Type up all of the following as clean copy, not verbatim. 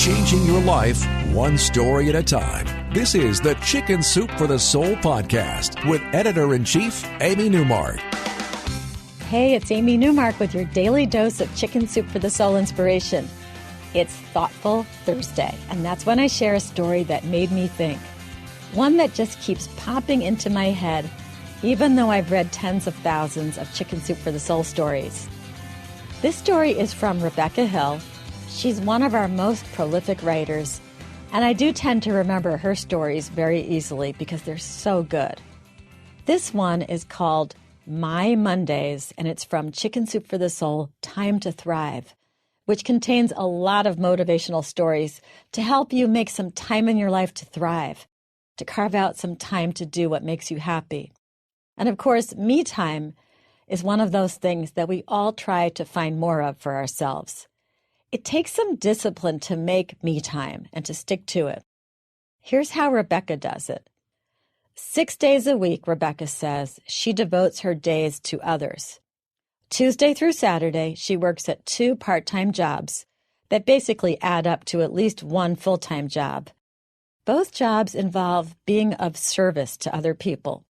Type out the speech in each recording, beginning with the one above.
changing your life one story at a time. This is the Chicken Soup for the Soul podcast with Editor-in-Chief Amy Newmark. Hey, it's Amy Newmark with your daily dose of Chicken Soup for the Soul inspiration. It's Thoughtful Thursday, and that's when I share a story that made me think. One that just keeps popping into my head, even though I've read tens of thousands of Chicken Soup for the Soul stories. This story is from Rebecca Hill. She's one of our most prolific writers, and I do tend to remember her stories very easily because they're so good. This one is called My Mondays, and it's from Chicken Soup for the Soul, Time to Thrive, which contains a lot of motivational stories to help you make some time in your life to thrive, to carve out some time to do what makes you happy. And of course, me time is one of those things that we all try to find more of for ourselves. It takes some discipline to make me time and to stick to it. Here's how Rebecca does it. 6 days a week, Rebecca says, she devotes her days to others. Tuesday through Saturday, she works at 2 part-time jobs that basically add up to at least 1 full-time job. Both jobs involve being of service to other people.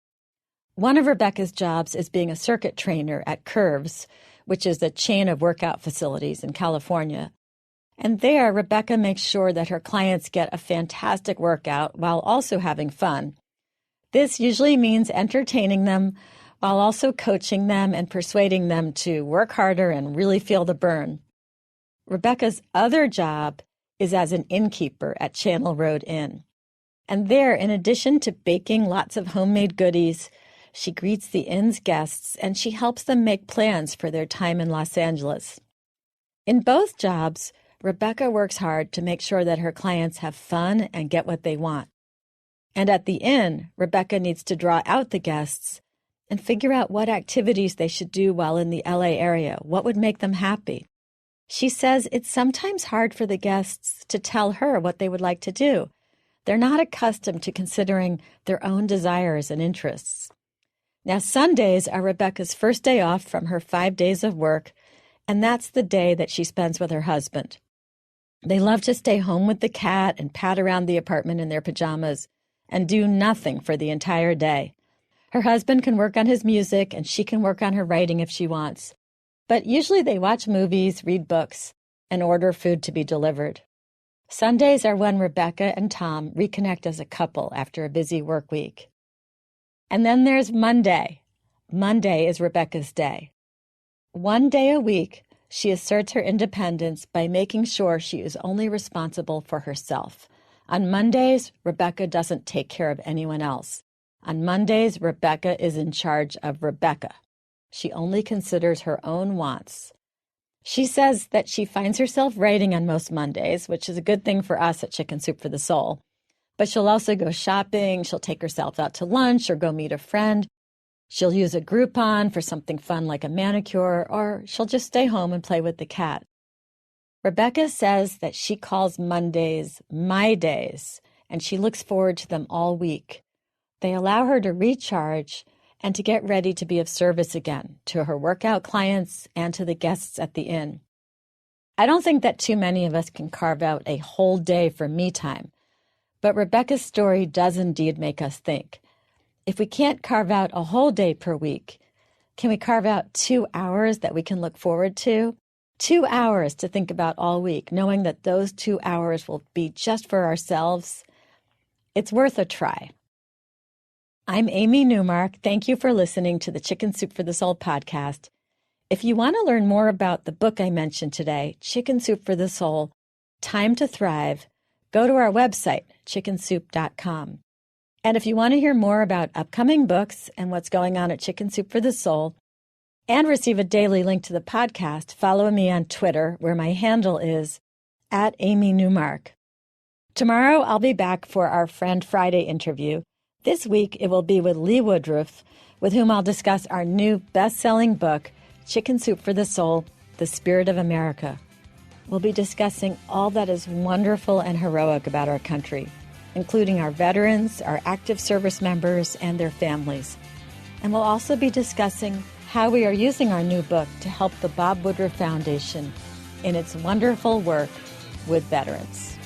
One of Rebecca's jobs is being a circuit trainer at Curves, which is a chain of workout facilities in California. And there, Rebecca makes sure that her clients get a fantastic workout while also having fun. This usually means entertaining them while also coaching them and persuading them to work harder and really feel the burn. Rebecca's other job is as an innkeeper at Channel Road Inn. And there, in addition to baking lots of homemade goodies, she greets the inn's guests, and she helps them make plans for their time in Los Angeles. In both jobs, Rebecca works hard to make sure that her clients have fun and get what they want. And at the inn, Rebecca needs to draw out the guests and figure out what activities they should do while in the LA area, what would make them happy. She says it's sometimes hard for the guests to tell her what they would like to do. They're not accustomed to considering their own desires and interests. Now, Sundays are Rebecca's first day off from her 5 days of work, and that's the day that she spends with her husband. They love to stay home with the cat and pat around the apartment in their pajamas and do nothing for the entire day. Her husband can work on his music, and she can work on her writing if she wants. But usually they watch movies, read books, and order food to be delivered. Sundays are when Rebecca and Tom reconnect as a couple after a busy work week. And then there's Monday. Monday is Rebecca's day. 1 day a week, she asserts her independence by making sure she is only responsible for herself. On Mondays, Rebecca doesn't take care of anyone else. On Mondays, Rebecca is in charge of Rebecca. She only considers her own wants. She says that she finds herself writing on most Mondays, which is a good thing for us at Chicken Soup for the Soul. But she'll also go shopping, she'll take herself out to lunch or go meet a friend. She'll use a Groupon for something fun like a manicure, or she'll just stay home and play with the cat. Rebecca says that she calls Mondays my days, and she looks forward to them all week. They allow her to recharge and to get ready to be of service again to her workout clients and to the guests at the inn. I don't think that too many of us can carve out a whole day for me time. But Rebecca's story does indeed make us think. If we can't carve out a whole day per week, can we carve out 2 hours that we can look forward to? 2 hours to think about all week, knowing that those 2 hours will be just for ourselves? It's worth a try. I'm Amy Newmark. Thank you for listening to the Chicken Soup for the Soul podcast. If you want to learn more about the book I mentioned today, Chicken Soup for the Soul, Time to Thrive, go to our website, chickensoup.com. And if you want to hear more about upcoming books and what's going on at Chicken Soup for the Soul, and receive a daily link to the podcast, follow me on Twitter, where my handle is @AmyNewmark. Tomorrow, I'll be back for our Friend Friday interview. This week, it will be with Lee Woodruff, with whom I'll discuss our new best-selling book, Chicken Soup for the Soul, The Spirit of America. We'll be discussing all that is wonderful and heroic about our country, including our veterans, our active service members, and their families. And we'll also be discussing how we are using our new book to help the Bob Woodruff Foundation in its wonderful work with veterans.